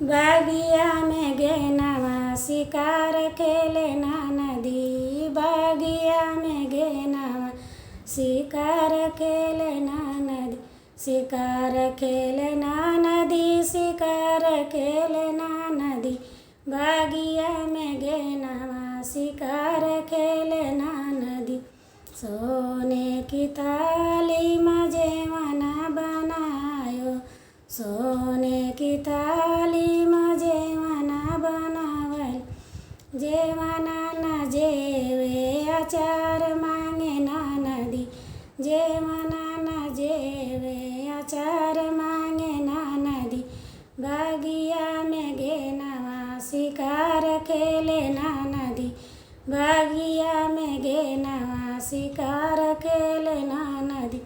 बागिया में गे नवा शिकार खेले ना नदी। बागिया में गे नवा शिकार खेले ना नदी। शिकार खेले ना नदी, शिकार खेले ना नदी। बागिया में गे नवा शिकार खेले ना नदी। सोने की थाली में जेवना बनायो, सोने की थाली में जेवना बनावल। जेवना न जेवे अचार मांगे ना नदी। जेवना न जेवे अचार मांगे ना नदी। बागिया में गे नवा शिकार खेले ना नदी। बागिया में गे नवा शिकार खेले ना नदी।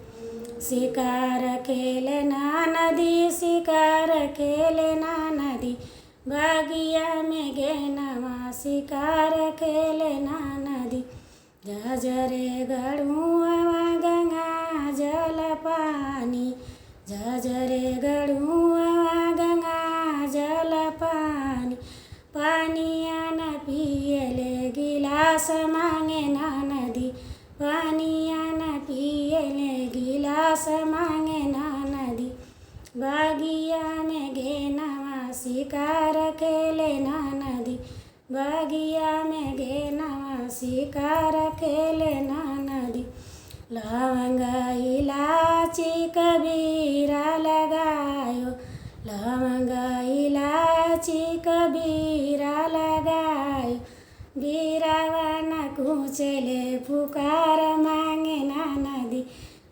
शिकार खेले ना नदी, शिकार खेले ना नदी। बागिया में गे नवा शिकार खेले ना नदी। जजरे गढ़ुआ गंगा जल पानी, जजरे गढ़ुआ गंगा जल पानी। पानिया न पियले गिलास मांगे ना नदी। पानिया न पियले गिलास मांगे ना नदी। बागिया में गे नवा शिकार खेले ना नदी। बागिया में गे नवा शिकार खेले ना नदी। लवंग इलाची कबीरा लगायो, लवंग इलाची कबीरा लगायो। बीरावा न कुचले पुकार मांगे ना नदी।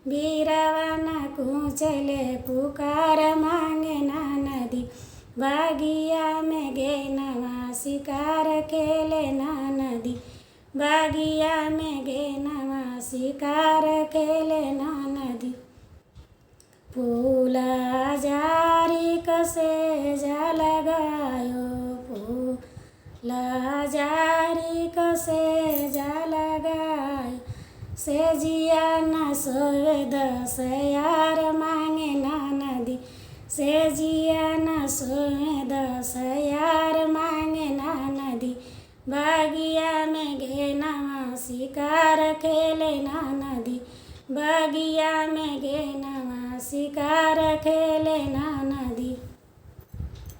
बीरावा न कुचले पुकार मांगे ना नदी। बागिया में गे नवा शिकार खेले ना नदी। बागिया में गे नवा शिकार खेले ना नदी। फूला जारी कसे जा लगायो, फूला जारी कसे जा लगायो। से जिया न सोए दस यार मांगे ना नदी। से जिया न सोए दस यार मांगे ना नदी। बागिया में गे नवा शिकार खेले ना नदी। बागिया में गे नवा शिकार खेले ना